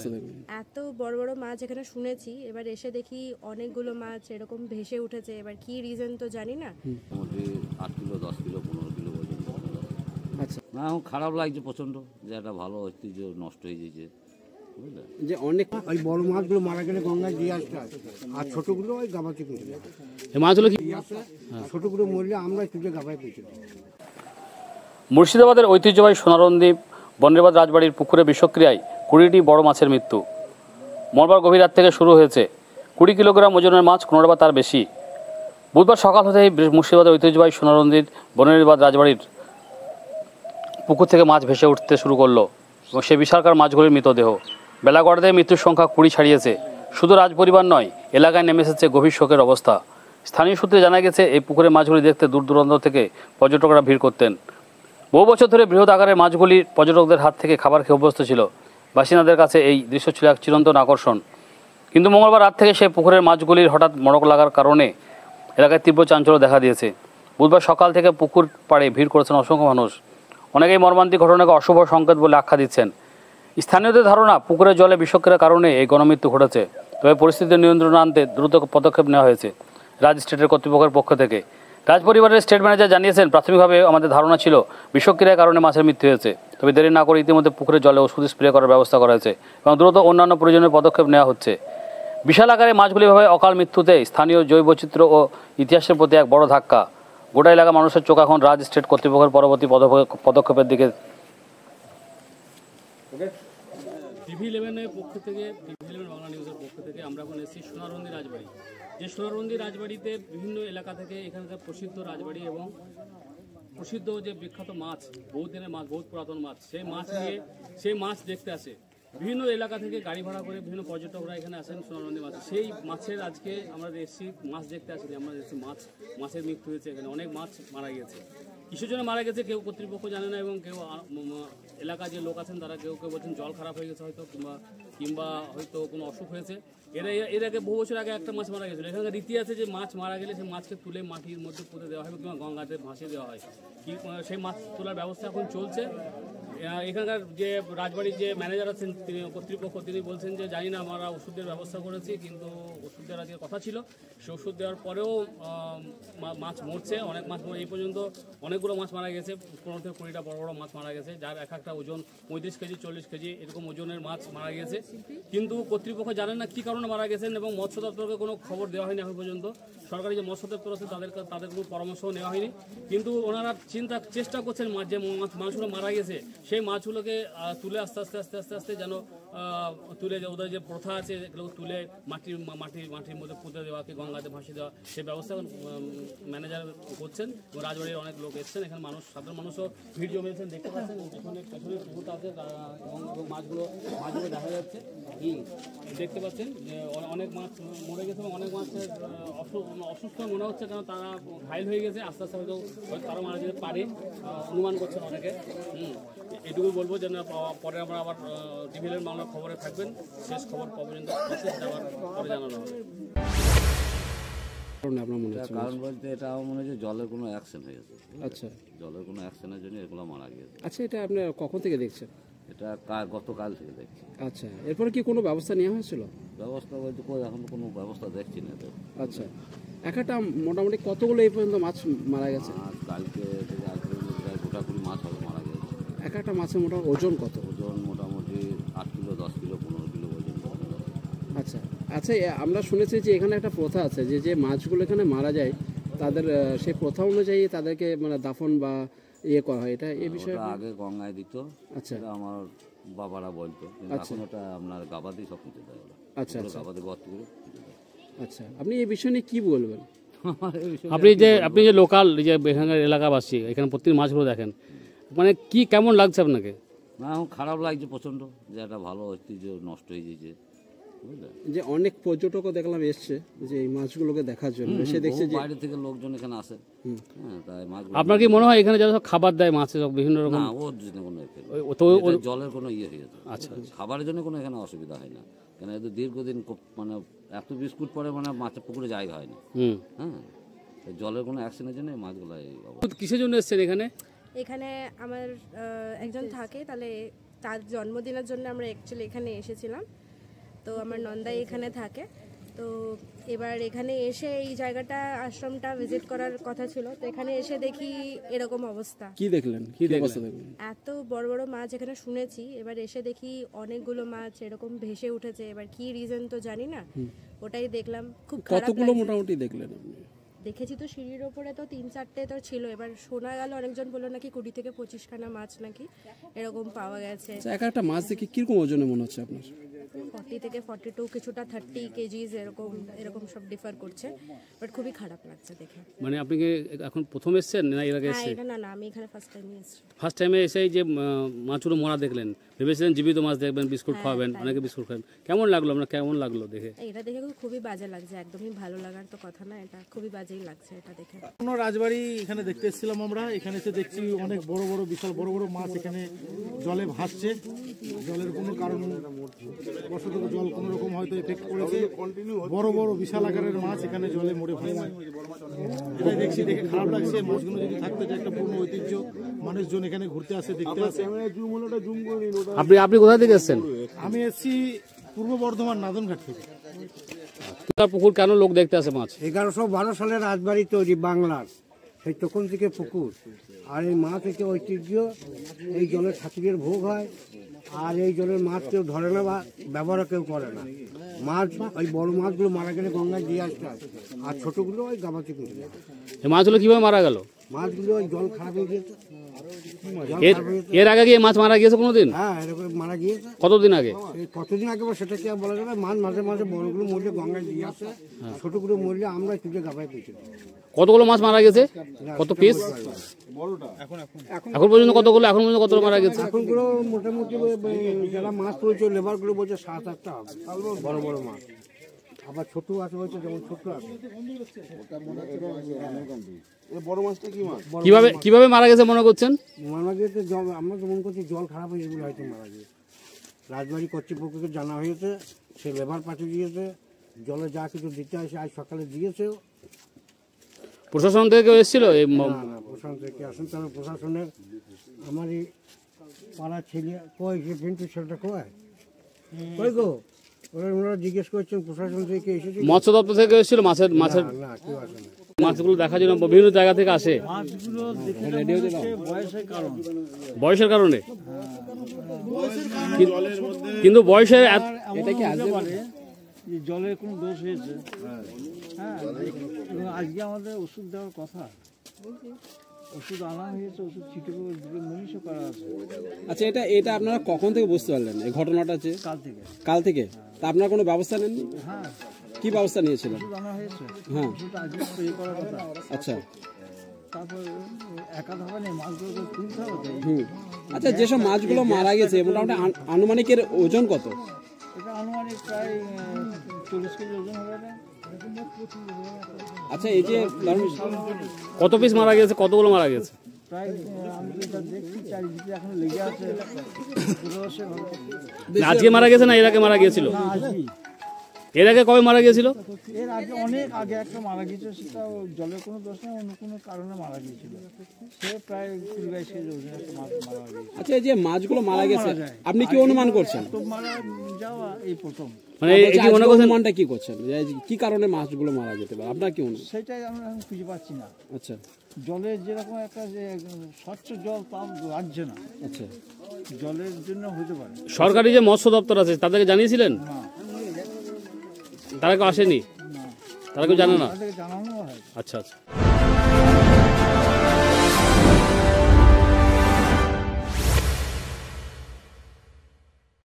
অবস্থা দেখুন। এত বড় বড় মাছ এখানে শুনেছি, এবার এসে দেখি অনেকগুলো মাছ এরকম ভেসে উঠেছে। এবার কি রিজন তো জানি না। 8 কিলো 10 কিলো 15 কিলো পর্যন্ত। আচ্ছা, না এখন খারাপ লাগছে প্রচণ্ড, যে একটা ভালো ঐতিহ্য নষ্ট হয়ে গেছে, বুঝলে। যে অনেক ওই বড় মাছগুলো মারা গেলে গঙ্গায় দিয়ে আসতে হয়, আর ছোটগুলো ওই গাবাতে পেয়ে যায়। এই মাছগুলো কি ছোটগুলো মরলে আমরা তুলে গাবায় পেয়েছি। মুর্শিদাবাদের ঐতিহ্যবাহী সোনারন্দী বন্দ্রেবাদ রাজবাড়ির পুকুরে বিষক্রিয়ায় 20টি বড় মাছের মৃত্যু। মঙ্গলবার গভীর রাত থেকে শুরু হয়েছে। 20 কিলোগ্রাম ওজনের মাছ, কোনোটা বা তার বেশি। বুধবার সকাল হতেই মুর্শিদাবাদের ঐতিহ্যবাহী সোনারন্দীর বন্দ্রেবাদ রাজবাড়ির পুকুর থেকে মাছ ভেসে উঠতে শুরু করলো এবং সেই বিশালকার মাছগুলির মৃতদেহ। বেলা গড়াতে মৃত্যুর সংখ্যা 20 ছাড়িয়েছে। শুধু রাজপরিবার নয়, এলাকায় নেমে এসেছে গভীর শোকের অবস্থা। স্থানীয় সূত্রে জানা গেছে, এই পুকুরে মাছগুলি দেখতে দূর দূরান্ত থেকে পর্যটকরা ভিড় করতেন। বহু বছর ধরে বৃহৎ আকারের মাছগুলি পর্যটকদের হাত থেকে খাবার খেয়ে অভ্যস্ত ছিল। বাসিন্দাদের কাছে এই দৃশ্য ছিল এক চিরন্তন আকর্ষণ। কিন্তু মঙ্গলবার রাত থেকে সেই পুকুরের মাছগুলির হঠাৎ মড়ক লাগার কারণে এলাকায় তীব্র চাঞ্চল্য দেখা দিয়েছে। বুধবার সকাল থেকে পুকুর পাড়ে ভিড় করেছেন অসংখ্য মানুষ। অনেকেই মর্মান্তিক ঘটনাকে অশুভ সংকেত বলে আখ্যা দিচ্ছেন। স্থানীয়দের ধারণা, পুকুরের জলে বিষক্রিয়ার কারণে এই গণমৃত্যু ঘটেছে। তবে পরিস্থিতি নিয়ন্ত্রণে আনতে দ্রুত পদক্ষেপ নেওয়া হয়েছে রাজ স্টেটের কর্তৃপক্ষের পক্ষ থেকে। রাজপরিবারের স্টেট ম্যানেজার জানিয়েছেন, প্রাথমিকভাবে আমাদের ধারণা ছিল বিষক্রিয়ার কারণে মাছের মৃত্যু হয়েছে। তবে দেরি না করে ইতিমধ্যে পুকুরের জলে ওষুধ স্প্রে করার ব্যবস্থা করা হয়েছে এবং দ্রুত অন্যান্য প্রয়োজনীয় পদক্ষেপ নেওয়া হচ্ছে। বিশাল আকারে মাছগুলিভাবে অকাল মৃত্যুতে স্থানীয় জৈবচিত্র ও ইতিহাসের প্রতি এক বড় ধাক্কা। গোটা এলাকা মানুষের চোখ এখন রাজ স্টেট কর্তৃপক্ষের পরবর্তী পদক্ষেপের দিকে। TV11 পক্ষ থেকে, TV11 বাংলা নিউজের পক্ষ থেকে আমরা এখন এসেছি সোনারন্দী রাজবাড়ি। যে সোনারন্দী রাজবাড়িতে বিভিন্ন এলাকা থেকে এখানকার প্রসিদ্ধ রাজবাড়ি এবং প্রসিদ্ধ যে বিখ্যাত মাছ, বহুত দিনের মাছ, বহুত পুরাতন মাছ, সেই মাছ দেখতে আসে। বিভিন্ন এলাকা থেকে গাড়ি ভাড়া করে বিভিন্ন পর্যটকরা এখানে আসেন সোনারন্দী মাছ। সেই মাছের আজকে আমরা এসেছি, মাছ দেখতে আসি, আমরা এসেছি মাছের মৃত্যু হয়েছে। এখানে অনেক মাছ মারা গেছে। কিসের জন্য মারা গেছে কেউ কর্তৃপক্ষ জানে না, এবং কেউ এলাকার যে লোক আছেন তারা কেউ বলছেন জল খারাপ হয়ে গেছে হয়তো, কিংবা হয়তো কোনো অসুখ হয়েছে। এর আগে বহু বছর আগে একটা মাছ মারা গেছিলো। এখানকার রীতি আছে যে মাছ মারা গেলে সেই মাছকে তুলে মাটির মধ্যে পুঁতে দেওয়া হয় কিংবা গঙ্গাতে ভাসিয়ে দেওয়া হয়। সেই মাছ তোলার ব্যবস্থা এখন চলছে। এখানকার যে রাজবাড়ির যে ম্যানেজার আছেন, তিনি কর্তৃপক্ষ, তিনি বলছেন যে জানি না, আমরা ওষুধের ব্যবস্থা করেছি, কিন্তু ওষুধ দেওয়ার আজকে কথা ছিল, সে ওষুধ দেওয়ার পরেও মাছ মরছে। অনেক মাছ এই পর্যন্ত অনেকগুলো মাছ মারা গেছে, 15 থেকে 20টা বড় বড় মাছ মারা গেছে, যার এক একটা ওজন 35 কেজি 40 কেজি এরকম ওজনের মাছ মারা গেছে। কিন্তু কর্তৃপক্ষ জানেন না কী কারণে মারা গেছেন, এবং মৎস্য দপ্তরকে কোনো খবর দেওয়া হয়নি এখন পর্যন্ত। সরকারি যে মৎস্য দপ্তর আছে তাদের কোনো পরামর্শও নেওয়া হয়নি। কিন্তু ওনারা চেষ্টা করছেন যে মাছগুলো মারা গেছে সেই মাছগুলোকে তুলে আস্তে আস্তে যেন তুলে, ওদের যে প্রথা আছে এগুলো তুলে মাটির মধ্যে পুঁতে দেওয়া, কি গঙ্গাতে ভাসিয়ে দেওয়া, সেই ব্যবস্থা ম্যানেজার করছেন। এবং রাজবাড়ির অনেক লোক এসছেন, এখানে সাধারণ মানুষও ভিড় জমিয়েছেন, দেখতে পাচ্ছেন পেছনে পুকুর আছে এবং মাছগুলো দেখা যাচ্ছে, দেখতে পাচ্ছেন যে অনেক মাছ মরে গেছে এবং অনেক মাছ অসুস্থ মনে হচ্ছে, কারণ তারা ঘায়ল হয়ে গেছে। আস্তে আস্তে হয়তো তারা মারা যেতে পারে, অনুমান করছেন অনেকে। এটুকু বলবো যেন পরে আমরা আবার TV11 বাংলার খবরে থাকবেন, শেষ খবর পর্যন্ত আবার পরে জানানো হবে। কারণ বলতে এটা আমার মনে হচ্ছে জলের কোনো অ্যাকশন হয়ে গেছে। আচ্ছা, জলের কোনো অ্যাকশনের জন্য এগুলো মারা গিয়েছে। আচ্ছা, এটা আপনি কখন থেকে দেখছেন? এটা গতকাল থেকে দেখছি। আচ্ছা, এরপরে কি কোনো ব্যবস্থা নেওয়া হয়েছিল? ব্যবস্থা বলতে এখন কোনো ব্যবস্থা দেখছি না তো। আচ্ছা, একটা মোটামুটি কতগুলো এই পর্যন্ত মাছ মারা গেছে? কালকে থেকে আজ পর্যন্ত প্রায় গোটা 20 মাছ হবে মারা গেছে। একটা মাছের মোটামুটি ওজন কত? ওজন মোটামুটি 8 কিলো 10 কিলো 15 কিলো পর্যন্ত। আচ্ছা আচ্ছা, আমরা শুনেছি যে এখানে একটা প্রথা আছে যে মাছগুলো এখানে মারা যায় তাদের সেই প্রথা অনুযায়ী তাদেরকে মানে দাফন বা করা হয়, এটা এই বিষয়ে আগে গঙ্গায় দিত। আচ্ছা, আমার বাবারা বলতো, কিন্তু এখন ওটা আপনার গাবাতেই সব পুঁতে দেয়। আচ্ছা, গাবাতে গর্ত করে। আচ্ছা, আপনি এই বিষয় নিয়ে কি বলবেন? আপনি যে লোকাল, যে এখানকার এলাকাবাসী, এখানে প্রত্যেক মাছগুলো দেখেন, মানে কি কেমন লাগছে আপনাকে? না, এখন খারাপ লাগছে প্রচণ্ড, যে একটা ভালো ঐতিহ্য নষ্ট হয়ে গেছে, বুঝলেন। যে অনেক পর্যটকও দেখলাম এসছে যে এই মাছগুলোকে দেখার জন্য, এসে দেখছে যে বাইরে থেকে লোকজন এখানে আসে। হ্যাঁ, তাই মাছগুলো। আপনার কি মনে হয় এখানে যারা খাবার দেয় মাছের বিভিন্ন রকম? না, ওর জন্য কোনো জলের কোনো ইয়ে হয়ে যেত। আচ্ছা, খাবারের জন্য কোনো এখানে অসুবিধা হয় না, কেন এদের দীর্ঘদিন মানে এত বিস্কুট পরে মানে মাছের পুকুরে জায়গা হয়নি। হ্যাঁ, জলের কোনো অ্যাকশনের জন্য এই মাছগুলো এই অবস্থা। কিসের জন্য এসছেন এখানে? এখানে আমার একজন থাকে, তাহলে তার জন্মদিনের জন্য আমরা অ্যাকচুয়ালি এখানে এসেছিলাম। তো আমার নন্দাই এখানে থাকে, তো এবার এখানে এসে এই জায়গাটা আশ্রমটা ভিজিট করার কথা ছিল, তো এখানে এসে দেখি এরকম অবস্থা। কি দেখলেন, কি অবস্থা দেখলেন? এত বড় বড় মাছ এখানে শুনেছি, এবার এসে দেখি অনেকগুলো মাছ এরকম ভেসে উঠেছে। এবার কি রিজন তো জানি না, ওটাই দেখলাম, খুব খারাপ কতগুলো লাগছে। মোটামুটি দেখলেন আপনি? দেখেছি তো সিঁড়ির ওপরে তো 3-4টে তো ছিল। এবার শোনা গেল অনেকজন বললো নাকি 20 থেকে 25 খানা মাছ নাকি এরকম পাওয়া গেছে। আচ্ছা, এক একটা মাছ দেখে কিরকম ওজনে মনে হচ্ছে আপনার? 40 থেকে 42, কিছুটা 30 কেজিস এরকম এরকম সব ডিফার করছে, বাট খুবই খারাপ লাগছে দেখে। মানে আপনি কি এখন প্রথম এসেছেন না এর আগে হ্যাঁ, এসেছেন? এটা না, আমি এখানে ফার্স্ট টাইম এসেছি। ফার্স্ট টাইমে এসে এই যে মাছগুলো মরা দেখলেন, ভেবেছিলেন জীবিত মাছ দেখবেন, বিস্কুট খাওয়াবেন, অনেকে বিস্কুট খাবেন, কেমন লাগলো আপনার, কেমন লাগলো দেখে? এটা দেখে খুবই বাজে লাগছে, একদমই ভালো লাগার তো কথা না, এটা খুবই বাজেই লাগছে এটা দেখে। কোনো রাজবাড়ি এখানে দেখতে এসেছিলাম আমরা, এখানে এসে দেখছি অনেক বড় বড় বিশাল বড় বড় মাছ এখানে জলে ভাসছে। জলের কোনো কারণ বশত জল কোনো রকম হয়তো এফেক্ট করেছে, বড় বড় বিশাল আকারের মাছ এখানে জলে মরে ভাসছে। এটাই দেখছি, দেখে খারাপ লাগছে। মাছগুলো যদি থাকতে যায় একটা পূর্ণ ঐতিহ্য, মানুষজন এখানে ঘুরতে আসে, দেখতে আসে। আপনি কোথা থেকে এসেছেন? আমি এসেছি পূর্ব বর্ধমান নাদনঘাট থেকে। পুকুর কেন লোক দেখতে আসে মাছ? 1112 সালে রাজবাড়ি তৈরি বাংলার, সেই তখন থেকে পুকুর। আর এই মাছ হচ্ছে ঐতিহ্য, এই জলের ঠাকুরের ভোগ হয়। আর এই জলের মাছ কেউ ধরে না বা ব্যবহার কেউ করে না। মাছ ওই বড় মাছগুলো মারা গেলে গঙ্গায় দিয়ে আসতে হয়, আর ছোটগুলো ওই গামাচি করে যায়। এই মাছগুলো কিভাবে মারা গেল? মাছগুলো ওই জল খারাপ হয়ে গেছে। এর আগে গিয়ে মাছ মারা গিয়েছে কোনোদিন? হ্যাঁ, এরকম মারা গিয়েছে। কতদিন আগে? এই কতদিন আগে সেটা কি আর বলা যাবে। মাছ মাঝে মাঝে বড়গুলো মরলে গঙ্গায় দিয়ে আসে, ছোটগুলো মরলে আমরা তুলে গাবায় পেয়েছি। কতগুলো মাছ মারা গেছে, কত পিস এখন পর্যন্ত? কতগুলো এখন পর্যন্ত কতগুলো মারা গেছে? এখনগুলো মোটামুটি যারা মাছ তুলছে লেবারগুলো বলছে 7-8টা হবে, বড় বড় মাছ। আবার ছোট আছে, বলছে যেমন ছোট আছে। কিভাবে মারা গেছে মনে করছেন? মারা গিয়েছে জল, আমরা তো মনে করছি জল খারাপ হয়ে যেগুলো হয়তো মারা গিয়েছে। রাজবাড়ি কর্তৃপক্ষকে জানা হয়েছে, সে লেবার পাঠিয়ে দিয়েছে, জলে যা কিছু দিতে আসে আজ সকালে দিয়েছেও। প্রশাসন থেকে কেউ এসেছিল? না, প্রশাসন থেকে আসেন, তবে প্রশাসনের আমারই পাড়ার ছেলে কয়, যে পিন্টু ছেলেটা কয় গো, ওনারা জিজ্ঞেস করছেন প্রশাসন থেকে এসেছে। মৎস্য দপ্তর থেকে এসেছিল? মাছের না, কেউ আসে না। মাছগুলো দেখার জন্য বিভিন্ন জায়গা থেকে আসে। বয়সের কারণে? কিন্তু বয়সের এটা কি আজকে জলের কোনো দোষ হয়েছে? হ্যাঁ, এবং আজকে আমাদের ওষুধ দেওয়ার কথা, ওষুধ আনা হয়েছে, ওষুধ ছিটে মনীষও করা আছে। আচ্ছা, এটা আপনারা কখন থেকে বুঝতে পারলেন এই ঘটনাটা? আছে কাল থেকে। তা আপনারা কোনো ব্যবস্থা নেননি? হ্যাঁ, কি ব্যবস্থা নিয়েছিলেন? ওষুধ আনা হয়েছে, হ্যাঁ, ওষুধ আজকে স্প্রে করার কথা। আচ্ছা, তারপর একা ধাবা নেই, মাছগুলো তুলতে হবে। আচ্ছা, যেসব মাছগুলো মারা গেছে মোটামুটি আনুমানিকের ওজন কত? এটা আনুমানিক প্রায় 40 কেজি ওজন হবে না। আচ্ছা, এই যে কত পিস মারা গেছে, কতগুলো মারা গেছে? প্রায় আমি যেটা দেখছি চারিদিকে এখন লেগে আছে। আজকে মারা গেছে না এর আগে মারা গিয়েছিল? আজই, এর আগে কবে মারা গিয়েছিল? এর আগে অনেক আগে একটা মারা গিয়েছিল, সেটা জলের কোনো দোষ নেই, অন্য কোনো কারণে মারা গিয়েছিল। সে প্রায় 20-22 কেজি ওজন একটা মাছ মারা গিয়েছিল। আচ্ছা, এই যে মাছগুলো মারা গেছে আপনি কি অনুমান করছেন? তো মারা যাওয়া এই প্রথম। মানে কি মনে করছেন? অনুমানটা কি করছেন, কি কারণে মাছগুলো মারা যেতে পারে আপনার কি অনুমান? সেটাই আমরা এখন খুঁজে পাচ্ছি না। আচ্ছা, জলের যেরকম একটা যে স্বচ্ছ জল তা লাগছে না, আচ্ছা, জলের জন্য হতে পারে। সরকারি যে মৎস্য দপ্তর আছে তাদেরকে জানিয়েছিলেন? তারা কেউ আসেনি? তারা কেউ জানে না? তাদেরকে জানানো হয়। আচ্ছা আচ্ছা।